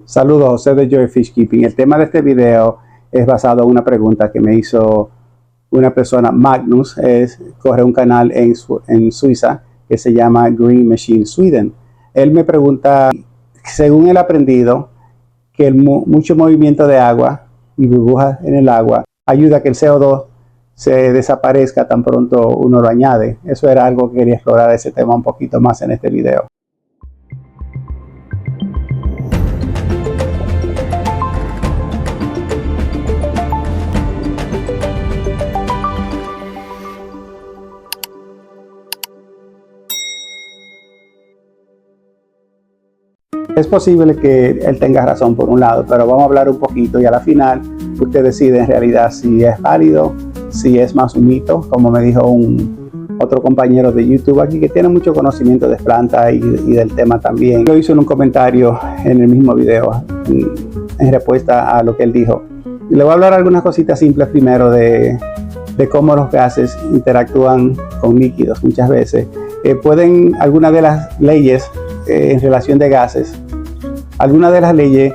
Saludos, José de Joy Fish Keeping. El tema de este video es basado en una pregunta que me hizo una persona, Magnus, corre un canal en Suiza que se llama Green Machine Sweden. Él me pregunta, según él ha aprendido, que mucho movimiento de agua y burbujas en el agua ayuda a que el CO2 se desaparezca tan pronto uno lo añade. Eso era algo que quería explorar ese tema un poquito más en este video. Es posible que él tenga razón por un lado, pero vamos a hablar un poquito y a la final usted decide en realidad si es válido, si es más un mito, como me dijo otro compañero de YouTube aquí que tiene mucho conocimiento de plantas y del tema también. Lo hizo en un comentario en el mismo video en respuesta a lo que él dijo. Y le voy a hablar algunas cositas simples primero de cómo los gases interactúan con líquidos muchas veces. Algunas de las leyes en relación de gases, algunas de las leyes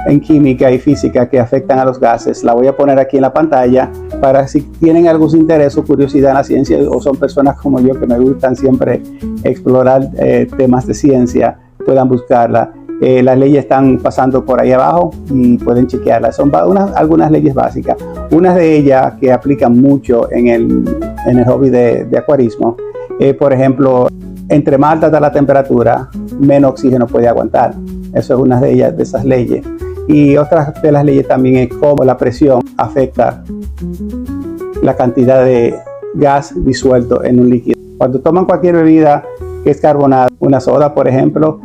en química y física que afectan a los gases, la voy a poner aquí en la pantalla para si tienen algún interés o curiosidad en la ciencia o son personas como yo que me gustan siempre explorar temas de ciencia, puedan buscarla. Las leyes están pasando por ahí abajo y pueden chequearlas. Son algunas leyes básicas. Unas de ellas que aplican mucho en el hobby de acuarismo, por ejemplo, entre más alta está la temperatura, menos oxígeno puede aguantar. Eso es una de ellas, de esas leyes. Y otra de las leyes también es cómo la presión afecta la cantidad de gas disuelto en un líquido. Cuando toman cualquier bebida que es carbonada, una soda por ejemplo,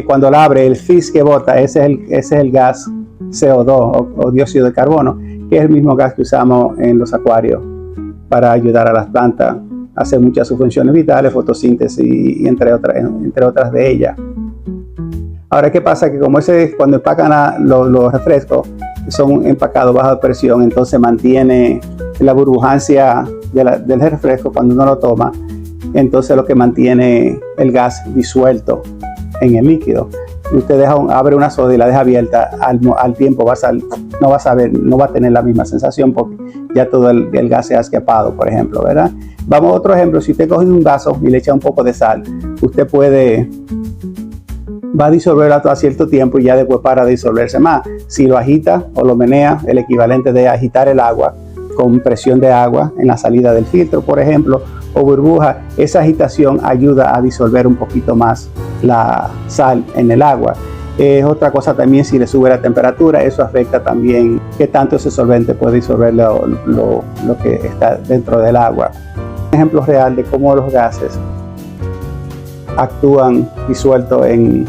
cuando la abre, el fizz que bota, ese es el gas CO2 o dióxido de carbono, que es el mismo gas que usamos en los acuarios para ayudar a las plantas a hacer muchas de sus funciones vitales, fotosíntesis y entre otras de ellas. Ahora, ¿qué pasa? Que como cuando empacan los refrescos, son empacados bajo presión, entonces mantiene la burbujancia del refresco cuando uno lo toma, entonces lo que mantiene el gas disuelto en el líquido. Usted abre una soda y la deja abierta, al tiempo no va a tener la misma sensación porque ya todo el gas se ha escapado, por ejemplo, ¿verdad? Vamos a otro ejemplo. Si usted coge un vaso y le echa un poco de sal, usted va a disolverlo a cierto tiempo y ya después para disolverse más. Si lo agita o lo menea, el equivalente de agitar el agua con presión de agua en la salida del filtro, por ejemplo, o burbuja, esa agitación ayuda a disolver un poquito más la sal en el agua. Otra cosa también, si le sube la temperatura, eso afecta también qué tanto ese solvente puede disolver lo que está dentro del agua. Un ejemplo real de cómo los gases actúan disueltos en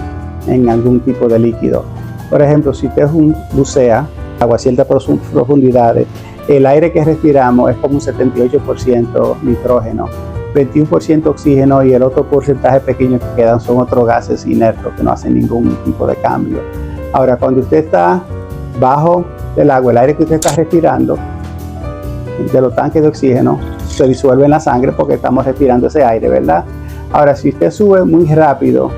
algún tipo de líquido. Por ejemplo, si usted bucea agua a ciertas profundidades, el aire que respiramos es como un 78% nitrógeno, 21% oxígeno y el otro porcentaje pequeño que quedan son otros gases inertos que no hacen ningún tipo de cambio. Ahora, cuando usted está bajo del agua, el aire que usted está respirando de los tanques de oxígeno se disuelve en la sangre porque estamos respirando ese aire, ¿verdad? Ahora, si usted sube muy rápido,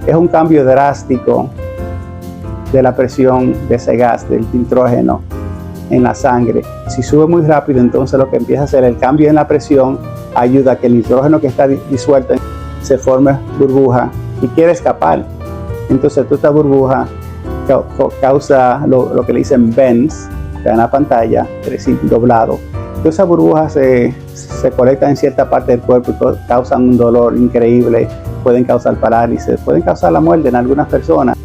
es un cambio drástico de la presión de ese gas, del nitrógeno en la sangre. Si sube muy rápido, entonces lo que empieza a hacer el cambio en la presión ayuda a que el nitrógeno que está disuelto se forme burbuja y quiere escapar. Entonces toda esta burbuja causa lo que le dicen bends, que en la pantalla, es decir, doblado. Todas esas burbujas se conectan en cierta parte del cuerpo y causan un dolor increíble, pueden causar parálisis, pueden causar la muerte en algunas personas.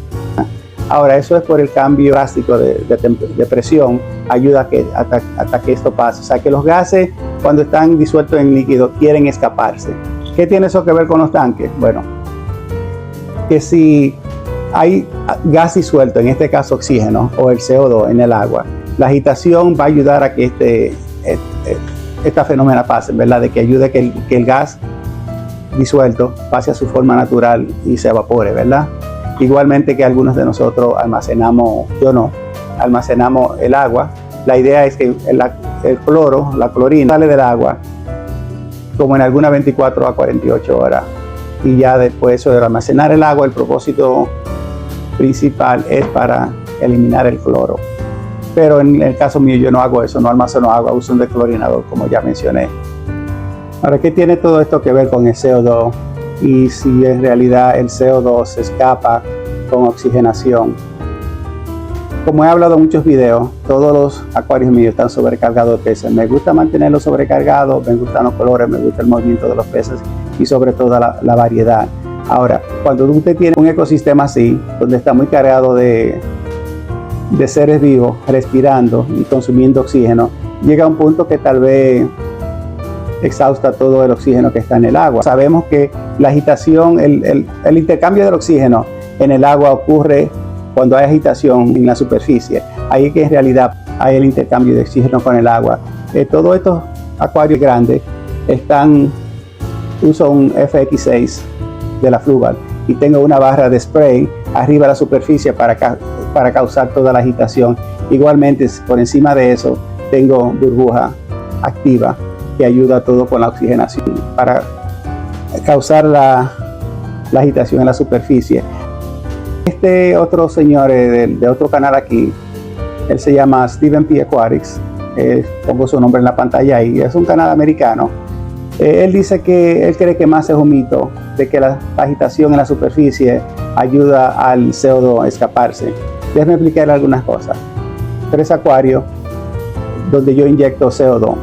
Ahora, eso es por el cambio drástico de presión, ayuda hasta que esto pase. O sea, que los gases, cuando están disueltos en líquido, quieren escaparse. ¿Qué tiene eso que ver con los tanques? Bueno, que si hay gas disuelto, en este caso oxígeno o el CO2 en el agua, la agitación va a ayudar a que esta fenómeno pase, ¿verdad? De que ayude que el gas disuelto pase a su forma natural y se evapore, ¿verdad? Igualmente que algunos de nosotros almacenamos el agua. La idea es que el cloro, la clorina, sale del agua como en algunas 24 a 48 horas. Y ya después eso de almacenar el agua, el propósito principal es para eliminar el cloro. Pero en el caso mío yo no hago eso, no almaceno agua, uso un desclorinador como ya mencioné. Ahora, ¿qué tiene todo esto que ver con el CO2? Y si en realidad el CO2 se escapa con oxigenación. Como he hablado en muchos videos, todos los acuarios míos están sobrecargados de peces. Me gusta mantenerlos sobrecargados, me gustan los colores, me gusta el movimiento de los peces y sobre todo la variedad. Ahora, cuando usted tiene un ecosistema así, donde está muy cargado de seres vivos respirando y consumiendo oxígeno, llega a un punto que tal vez exhausta todo el oxígeno que está en el agua. Sabemos que la agitación, el intercambio del oxígeno en el agua ocurre cuando hay agitación en la superficie. Ahí es que en realidad hay el intercambio de oxígeno con el agua. Todos estos acuarios grandes uso un FX6 de la Fluval y tengo una barra de spray arriba de la superficie para causar toda la agitación. Igualmente, por encima de eso, tengo burbuja activa que ayuda a todo con la oxigenación para causar la agitación en la superficie. Este otro señor de otro canal aquí, él se llama Steven P. Aquatics, pongo su nombre en la pantalla ahí, es un canal americano. Él dice que él cree que más es un mito de que la agitación en la superficie ayuda al CO2 a escaparse. Déjeme explicarle algunas cosas. 3 acuarios donde yo inyecto CO2.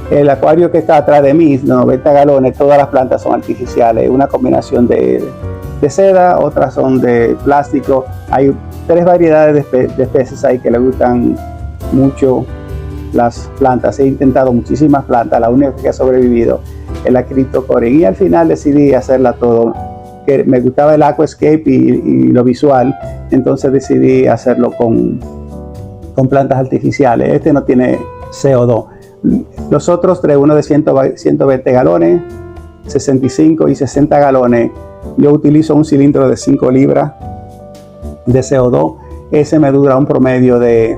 El acuario que está atrás de mí, de 90 galones, todas las plantas son artificiales, una combinación de seda, otras son de plástico. Hay 3 variedades de peces ahí que le gustan mucho las plantas. He intentado muchísimas plantas, la única que ha sobrevivido es la Cryptocoryne y al final decidí hacerla todo. Que me gustaba el aquascape y lo visual, entonces decidí hacerlo con plantas artificiales. Este no tiene CO2. Los otros 3, uno de 120 galones, 65 y 60 galones, yo utilizo un cilindro de 5 libras de CO2. Ese me dura un promedio de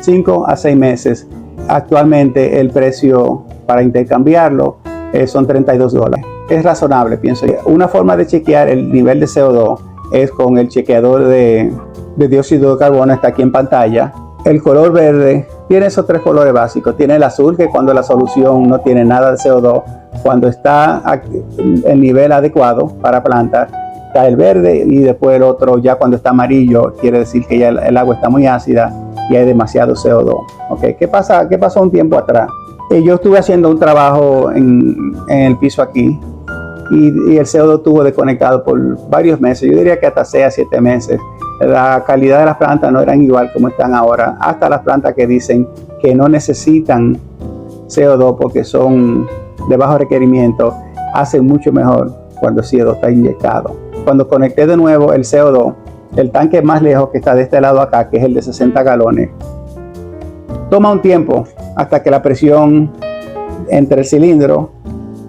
5 a 6 meses. Actualmente el precio para intercambiarlo son $32. Es razonable, pienso yo. Una forma de chequear el nivel de CO2 es con el chequeador de dióxido de carbono, está aquí en pantalla. El color verde tiene esos 3 colores básicos. Tiene el azul, que cuando la solución no tiene nada de CO2, cuando está el nivel adecuado para plantas, está el verde, y después el otro, ya cuando está amarillo, quiere decir que ya el agua está muy ácida y hay demasiado CO2. ¿Okay? ¿Qué pasó un tiempo atrás? Yo estuve haciendo un trabajo en el piso aquí y el CO2 estuvo desconectado por varios meses, yo diría que hasta 6 a 7 meses. La calidad de las plantas no eran igual como están ahora, hasta las plantas que dicen que no necesitan CO2 porque son de bajo requerimiento, hacen mucho mejor cuando el CO2 está inyectado. Cuando conecté de nuevo el CO2, el tanque más lejos que está de este lado acá, que es el de 60 galones, toma un tiempo hasta que la presión entre el cilindro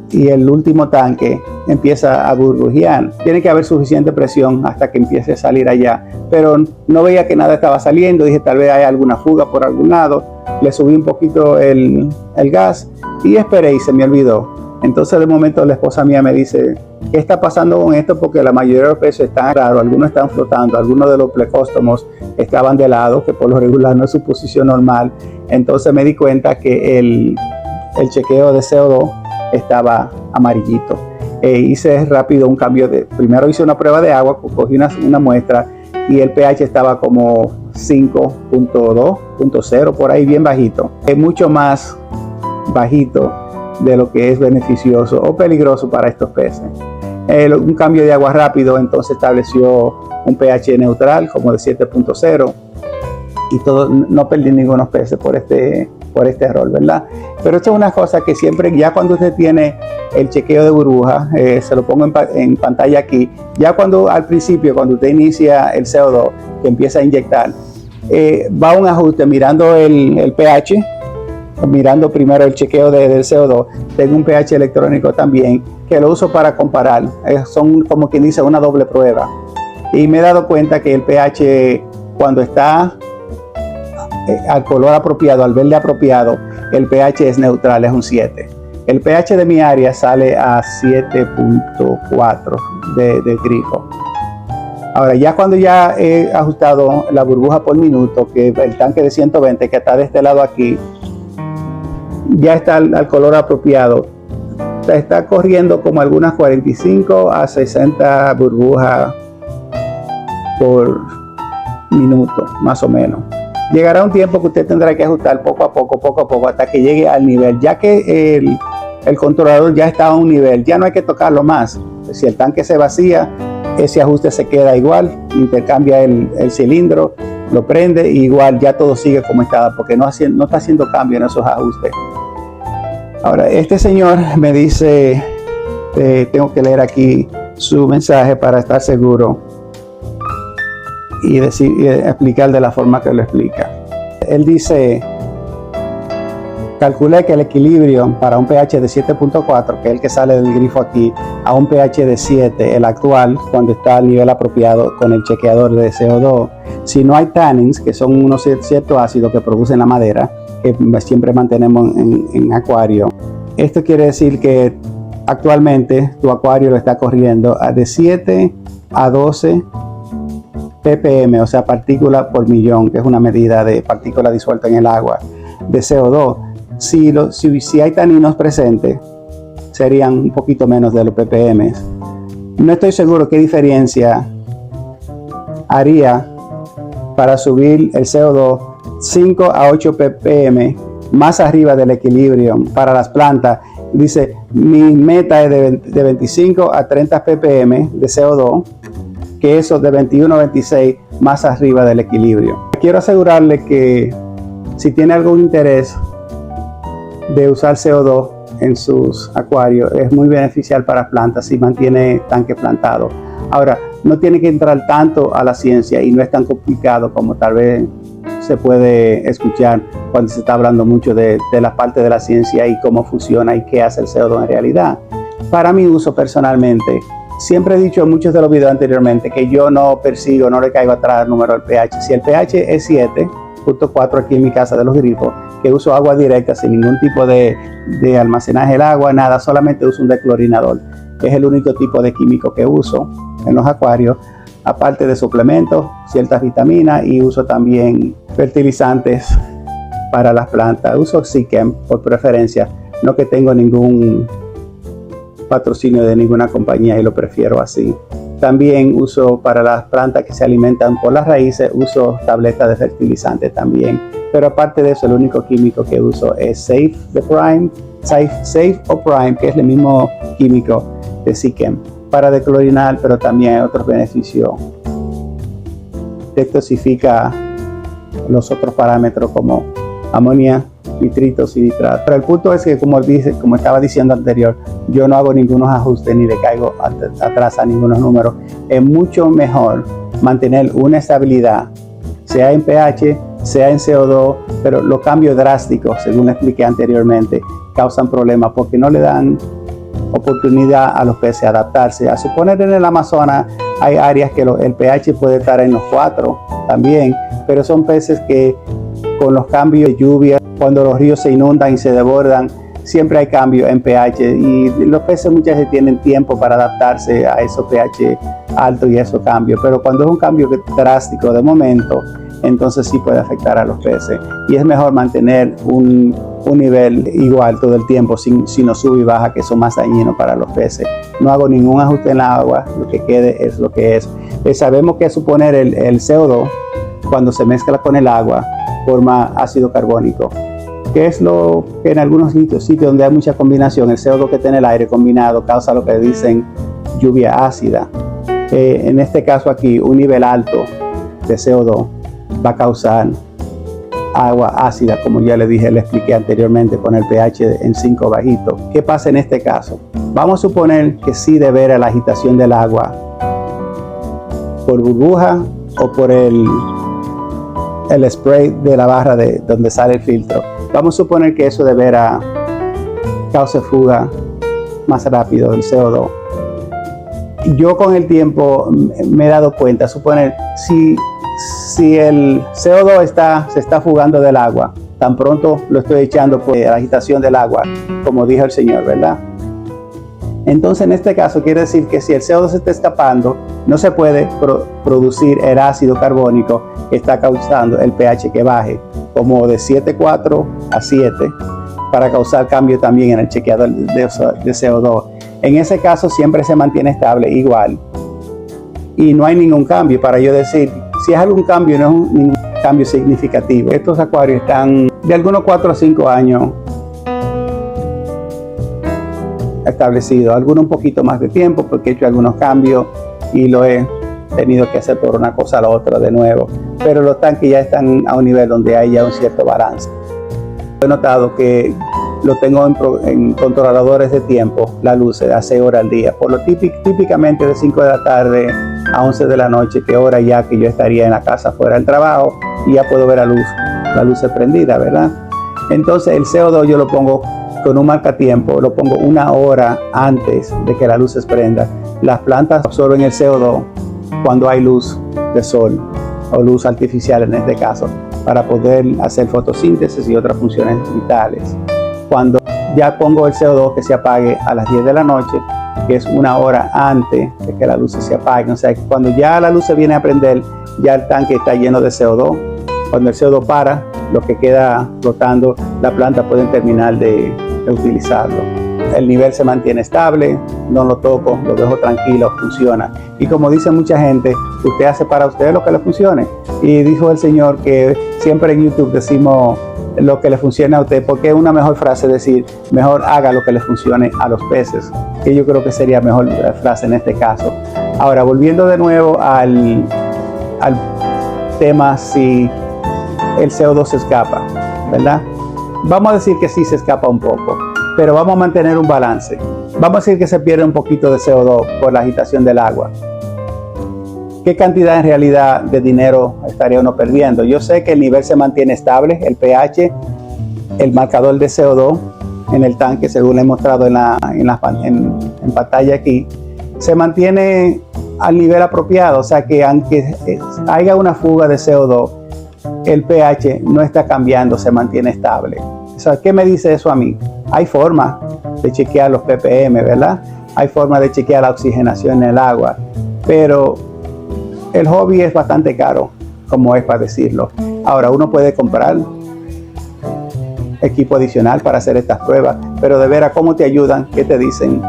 y el último tanque empieza a burbujear. Tiene que haber suficiente presión hasta que empiece a salir allá, pero no veía que nada estaba saliendo. Dije, tal vez hay alguna fuga por algún lado. Le subí un poquito el gas y esperé y se me olvidó. Entonces de momento la esposa mía me dice, ¿qué está pasando con esto? Porque la mayoría de los peces están raros, algunos están flotando, algunos de los plecóstomos estaban de lado, que por lo regular no es su posición normal. Entonces me di cuenta que el chequeo de CO2 estaba amarillito. Hice rápido un cambio primero hice una prueba de agua, cogí una muestra y el pH estaba como 5.2, 0, por ahí, bien bajito. Es mucho más bajito de lo que es beneficioso o peligroso para estos peces. Un cambio de agua rápido entonces estableció un pH neutral como de 7.0 y no perdí ningunos peces por este error, ¿verdad? Pero esto es una cosa que siempre, ya cuando usted tiene el chequeo de burbuja, se lo pongo en pantalla aquí, ya cuando al principio, cuando usted inicia el CO2, que empieza a inyectar, va a un ajuste mirando el pH, mirando primero el chequeo del CO2. Tengo un pH electrónico también, que lo uso para comparar, son como quien dice una doble prueba. Y me he dado cuenta que el pH, cuando está al color apropiado, al verde apropiado, el pH es neutral, es un 7. El pH de mi área sale a 7.4 de grifo. Ahora, ya cuando ya he ajustado la burbuja por minuto, que el tanque de 120 que está de este lado aquí, ya está al color apropiado, está corriendo como algunas 45 a 60 burbujas por minuto, más o menos. Llegará un tiempo que usted tendrá que ajustar poco a poco, hasta que llegue al nivel. Ya que el controlador ya está a un nivel, ya no hay que tocarlo más. Si el tanque se vacía, ese ajuste se queda igual, intercambia el cilindro, lo prende y igual ya todo sigue como estaba, porque no está haciendo cambio en esos ajustes. Ahora, este señor me dice, tengo que leer aquí su mensaje para estar seguro y explicar de la forma que lo explica. Él dice: calculé que el equilibrio para un pH de 7.4, que es el que sale del grifo aquí, a un pH de 7, el actual, cuando está al nivel apropiado con el chequeador de CO2, si no hay tannins, que son unos ciertos ácidos que producen la madera, que siempre mantenemos en acuario. Esto quiere decir que actualmente tu acuario lo está corriendo de 7 a 12 ppm, o sea, partículas por millón, que es una medida de partículas disueltas en el agua, de CO2. Si hay taninos presentes, serían un poquito menos de los ppm. No estoy seguro qué diferencia haría para subir el CO2 5 a 8 ppm más arriba del equilibrio para las plantas. Dice, mi meta es de 25 a 30 ppm de CO2, que eso de 21 a 26 más arriba del equilibrio. Quiero asegurarle que si tiene algún interés de usar CO2 en sus acuarios, es muy beneficial para plantas si mantiene tanque plantado. Ahora, no tiene que entrar tanto a la ciencia y no es tan complicado como tal vez se puede escuchar cuando se está hablando mucho de la parte de la ciencia y cómo funciona y qué hace el CO2 en realidad. Para mi uso personalmente, siempre he dicho en muchos de los videos anteriormente que yo no persigo, no le caigo atrás al número del pH. Si el pH es 7.4 aquí en mi casa de los grifos, que uso agua directa sin ningún tipo de almacenaje del agua, nada, solamente uso un declorinador, que es el único tipo de químico que uso en los acuarios, aparte de suplementos, ciertas vitaminas, y uso también fertilizantes para las plantas. Uso Seachem por preferencia, no que tengo ningún patrocinio de ninguna compañía y lo prefiero así. También uso para las plantas que se alimentan por las raíces, uso tabletas de fertilizante también. Pero aparte de eso, el único químico que uso es Safe o Prime, que es el mismo químico de Seachem, para declorinar, pero también hay otros beneficios. Detoxifica los otros parámetros como amonía, nitritos y nitratos. Pero el punto es que, como estaba diciendo anterior, yo no hago ningunos ajustes ni le caigo atrás a ningunos números. Es mucho mejor mantener una estabilidad, sea en pH, sea en CO2, pero los cambios drásticos, según expliqué anteriormente, causan problemas porque no le dan oportunidad a los peces a adaptarse. A suponer en el Amazonas hay áreas que el pH puede estar en los 4 también, pero son peces que con los cambios de lluvia, cuando los ríos se inundan y se desbordan, siempre hay cambios en pH y los peces muchas veces tienen tiempo para adaptarse a esos pH altos y a esos cambios, pero cuando es un cambio drástico de momento, entonces sí puede afectar a los peces y es mejor mantener un nivel igual todo el tiempo, sin no sube y baja, que son más dañinos para los peces. No hago ningún ajuste en el agua, lo que quede es lo que es. Sabemos que suponer el CO2, cuando se mezcla con el agua, forma ácido carbónico, que es lo que en algunos sitios donde hay mucha combinación, el CO2 que tiene el aire combinado causa lo que dicen lluvia ácida. En este caso aquí, un nivel alto de CO2 va a causar agua ácida, como ya le expliqué anteriormente, con el pH en 5 bajito. ¿Qué pasa en este caso? Vamos a suponer que sí debe a la agitación del agua por burbuja o por el spray de la barra de donde sale el filtro. Vamos a suponer que eso de veras cause fuga más rápido del CO2. Yo con el tiempo me he dado cuenta, suponer si el CO2 se está fugando del agua, tan pronto lo estoy echando por la agitación del agua, como dijo el señor, ¿verdad? Entonces en este caso quiere decir que si el CO2 se está escapando, no se puede producir el ácido carbónico que está causando el pH que baje, como de 7,4 a 7, para causar cambio también en el chequeador de CO2. En ese caso siempre se mantiene estable igual y no hay ningún cambio. Para yo decir, si es algún cambio, no es ningún cambio significativo. Estos acuarios están de algunos 4 a 5 años establecidos, algunos un poquito más de tiempo porque he hecho algunos cambios y lo he tenido que hacer por una cosa a la otra de nuevo, pero los tanques ya están a un nivel donde hay ya un cierto balance. He notado que lo tengo en controladores de tiempo, la luz a 6 horas al día, por lo típicamente de 5 de la tarde a 11 de la noche, que hora ya que yo estaría en la casa fuera del trabajo y ya puedo ver la luz prendida, ¿verdad? Entonces el CO2 yo lo pongo con un marcatiempo, lo pongo 1 hora antes de que la luz se prenda. Las plantas absorben el CO2 cuando hay luz de sol o luz artificial en este caso, para poder hacer fotosíntesis y otras funciones vitales. Cuando ya pongo el CO2 que se apague a las 10 de la noche, que es 1 hora antes de que la luz se apague, o sea, cuando ya la luz se viene a prender, ya el tanque está lleno de CO2. Cuando el CO2 para, lo que queda flotando, la planta puede terminar de utilizarlo. El nivel se mantiene estable, no lo toco, lo dejo tranquilo, funciona. Y como dice mucha gente, usted hace para usted lo que le funcione. Y dijo el Señor que siempre en YouTube decimos lo que le funcione a usted, porque es una mejor frase decir, mejor haga lo que le funcione a los peces, que yo creo que sería mejor frase en este caso. Ahora, volviendo de nuevo al tema si el CO2 se escapa, ¿verdad? Vamos a decir que sí se escapa un poco, pero vamos a mantener un balance. Vamos a decir que se pierde un poquito de CO2 por la agitación del agua. ¿Qué cantidad en realidad de dinero estaría uno perdiendo? Yo sé que el nivel se mantiene estable, el pH, el marcador de CO2 en el tanque, según le he mostrado en pantalla aquí, se mantiene al nivel apropiado. O sea que aunque haya una fuga de CO2, el pH no está cambiando, se mantiene estable. O sea, ¿qué me dice eso a mí? Hay forma de chequear los ppm, ¿verdad? Hay forma de chequear la oxigenación en el agua, pero el hobby es bastante caro, como es para decirlo. Ahora, uno puede comprar equipo adicional para hacer estas pruebas, pero de veras, ¿cómo te ayudan? ¿Qué te dicen?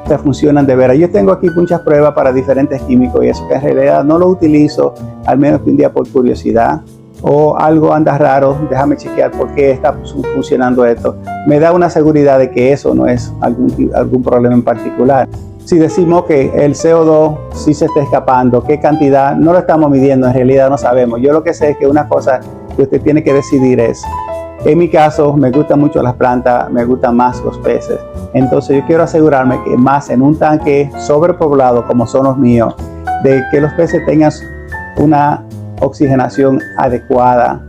¿Te funcionan de veras? Yo tengo aquí muchas pruebas para diferentes químicos y eso que en realidad no lo utilizo, al menos que un día por curiosidad, o algo anda raro, déjame chequear por qué está funcionando esto. Me da una seguridad de que eso no es algún problema en particular. Si decimos que el CO2 sí se está escapando, ¿qué cantidad? No lo estamos midiendo, en realidad no sabemos. Yo lo que sé es que una cosa que usted tiene que decidir es, en mi caso, me gustan mucho las plantas, me gustan más los peces. Entonces yo quiero asegurarme que más en un tanque sobrepoblado como son los míos, de que los peces tengan una oxigenación adecuada,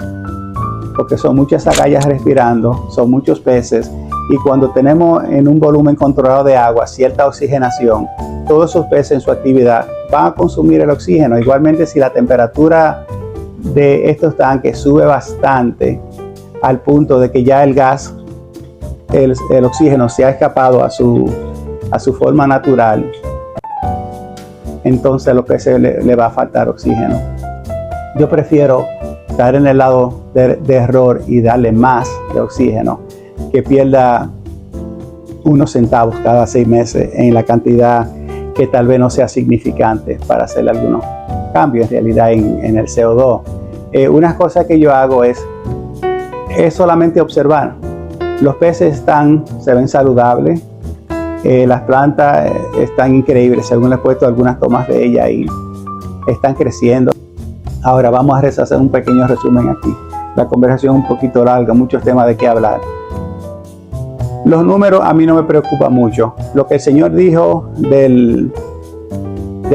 porque son muchas agallas respirando, son muchos peces, y cuando tenemos en un volumen controlado de agua cierta oxigenación, todos esos peces en su actividad van a consumir el oxígeno. Igualmente, si la temperatura de estos tanques sube bastante al punto de que ya el gas, el oxígeno se ha escapado a su forma natural, entonces a los peces le va a faltar oxígeno. Yo prefiero estar en el lado de error y darle más de oxígeno, que pierda unos centavos cada 6 meses en la cantidad que tal vez no sea significante para hacer algunos cambios en realidad en el CO2. Una cosa que yo hago es solamente observar. Los peces se ven saludables, las plantas están increíbles, según les he puesto algunas tomas de ellas y están creciendo. Ahora vamos a hacer un pequeño resumen aquí. La conversación es un poquito larga, muchos temas de qué hablar. Los números a mí no me preocupan mucho. Lo que el Señor dijo del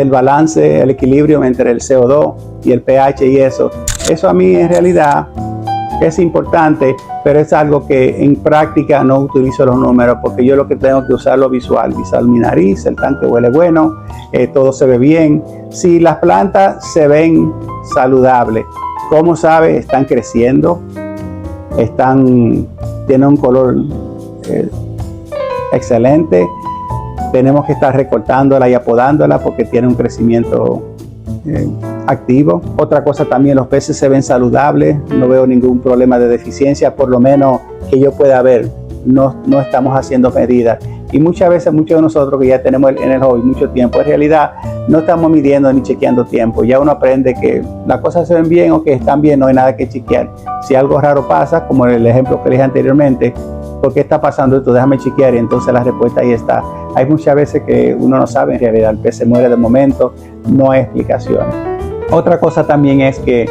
balance, el equilibrio entre el CO2 y el pH y eso a mí en realidad es importante, pero es algo que en práctica no utilizo los números, porque yo lo que tengo que usar lo visual mi nariz, el tanque huele bueno, todo se ve bien. Si las plantas se ven saludables, ¿cómo sabe? Están creciendo, tienen un color excelente, tenemos que estar recortándola y apodándola porque tiene un crecimiento activo. Otra cosa también, los peces se ven saludables, no veo ningún problema de deficiencia, por lo menos que yo pueda ver. No estamos haciendo medidas. Y muchas veces, muchos de nosotros que ya tenemos en el hobby mucho tiempo, en realidad no estamos midiendo ni chequeando tiempo. Ya uno aprende que las cosas se ven bien o que están bien, no hay nada que chequear. Si algo raro pasa, como el ejemplo que les dije anteriormente, ¿por qué está pasando esto? Déjame chequear, y entonces la respuesta ahí está. Hay muchas veces que uno no sabe en realidad, el pez se muere de momento, no hay explicaciones. Otra cosa también es que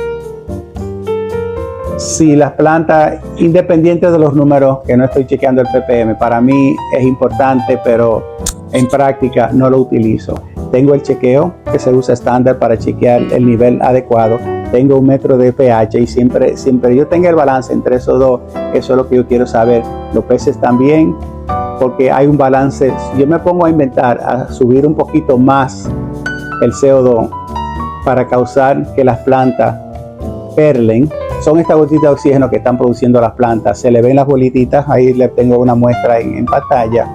si las plantas, independientes de los números, que no estoy chequeando el ppm, para mí es importante, pero en práctica no lo utilizo. Tengo el chequeo que se usa estándar para chequear el nivel adecuado. Tengo un metro de pH y siempre yo tenga el balance entre esos dos, eso es lo que yo quiero saber. Los peces también, porque hay un balance. Yo me pongo a inventar, a subir un poquito más el CO2 para causar que las plantas perlen. Son estas gotitas de oxígeno que están produciendo las plantas. Se le ven las bolititas, ahí le tengo una muestra en pantalla.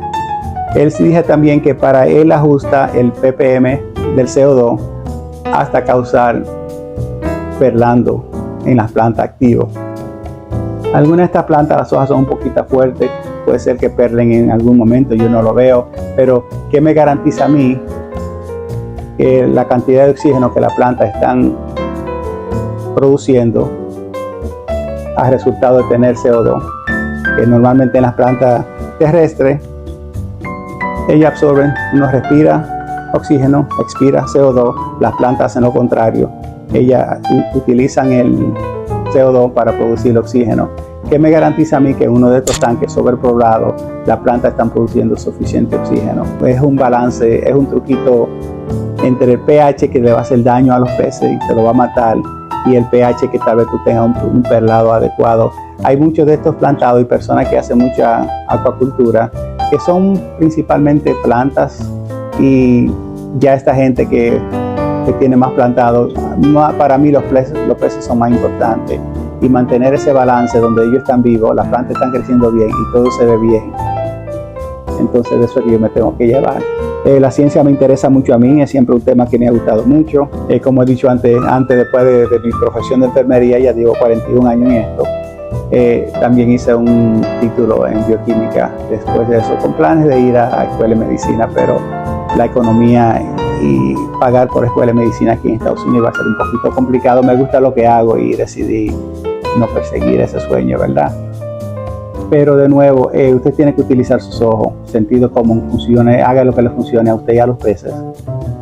Él dije también que para él ajusta el ppm del CO2 hasta causar perlando en las plantas activas. Algunas de estas plantas, las hojas son un poquito fuertes, puede ser que perlen en algún momento, yo no lo veo, pero ¿qué me garantiza a mí que la cantidad de oxígeno que las plantas están produciendo a resultado de tener CO2? Que normalmente en las plantas terrestres ellas absorben, uno respira oxígeno, expira CO2, las plantas hacen lo contrario, ellas utilizan el CO2 para producir el oxígeno. ¿Qué me garantiza a mí que uno de estos tanques sobrepoblados, las plantas están produciendo suficiente oxígeno? Es un balance, es un truquito entre el pH que le va a hacer daño a los peces y te lo va a matar, y el pH que tal vez tú tengas un perlado adecuado. Hay muchos de estos plantados y personas que hacen mucha acuacultura que son principalmente plantas, y ya esta gente que tiene más plantados, para mí los peces son más importantes, y mantener ese balance donde ellos están vivos, las plantas están creciendo bien y todo se ve bien. Entonces de eso es que yo me tengo que llevar. La ciencia me interesa mucho a mí, es siempre un tema que me ha gustado mucho. Como he dicho antes después de mi profesión de enfermería, ya llevo 41 años en esto. También hice un título en bioquímica después de eso, con planes de ir a escuela de medicina, pero la economía y pagar por escuela de medicina aquí en Estados Unidos va a ser un poquito complicado. Me gusta lo que hago y decidí no perseguir ese sueño, ¿verdad? Pero de nuevo, usted tiene que utilizar sus ojos, sentido común, funcione, haga lo que le funcione a usted y a los peces,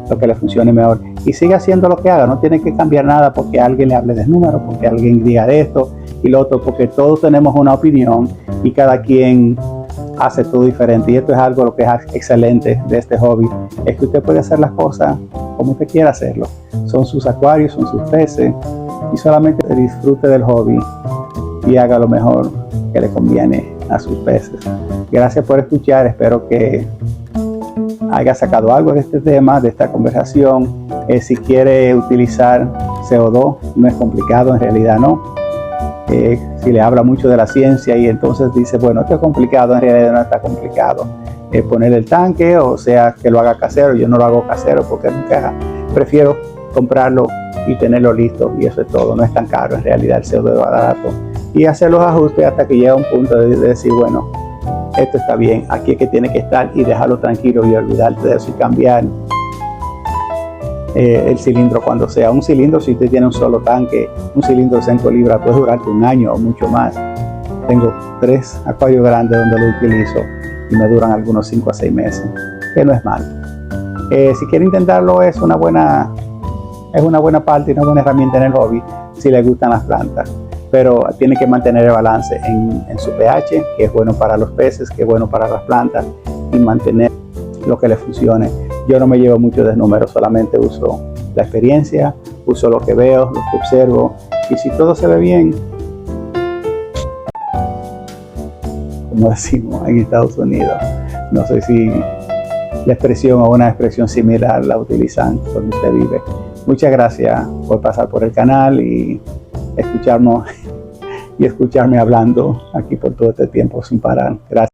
lo que le funcione mejor, y siga haciendo lo que haga. No tiene que cambiar nada porque alguien le hable de números, porque alguien diga de esto y lo otro, porque todos tenemos una opinión y cada quien hace todo diferente. Y esto es algo lo que es excelente de este hobby, es que usted puede hacer las cosas como usted quiera hacerlo. Son sus acuarios, son sus peces, y solamente disfrute del hobby y haga lo mejor que le conviene a sus peces. Gracias por escuchar, espero que haya sacado algo de este tema, de esta conversación. Si quiere utilizar CO2, no es complicado, en realidad no. Si le habla mucho de la ciencia y entonces dice, bueno, esto es complicado, en realidad no está complicado. Poner el tanque, o sea, que lo haga casero. Yo no lo hago casero porque nunca, prefiero comprarlo y tenerlo listo, y eso es todo. No es tan caro en realidad, el CO2 es barato, y hacer los ajustes hasta que llega un punto de decir, bueno, esto está bien, aquí es que tiene que estar, y dejarlo tranquilo y olvidarte de eso y cambiar el cilindro cuando sea. Un cilindro, si usted tiene un solo tanque, un cilindro de 5 libras puede durarte un año o mucho más. Tengo 3 acuarios grandes donde lo utilizo y me duran algunos 5 a 6 meses, que no es mal. Si quiere intentarlo, es una buena parte y una buena herramienta en el hobby si le gustan las plantas, pero tiene que mantener el balance en su pH, que es bueno para los peces, que es bueno para las plantas, y mantener lo que le funcione. Yo no me llevo mucho de números, solamente uso la experiencia, uso lo que veo, lo que observo, y si todo se ve bien, como decimos en Estados Unidos, no sé si la expresión o una expresión similar la utilizan donde usted vive. Muchas gracias por pasar por el canal y escucharme hablando aquí por todo este tiempo sin parar. Gracias.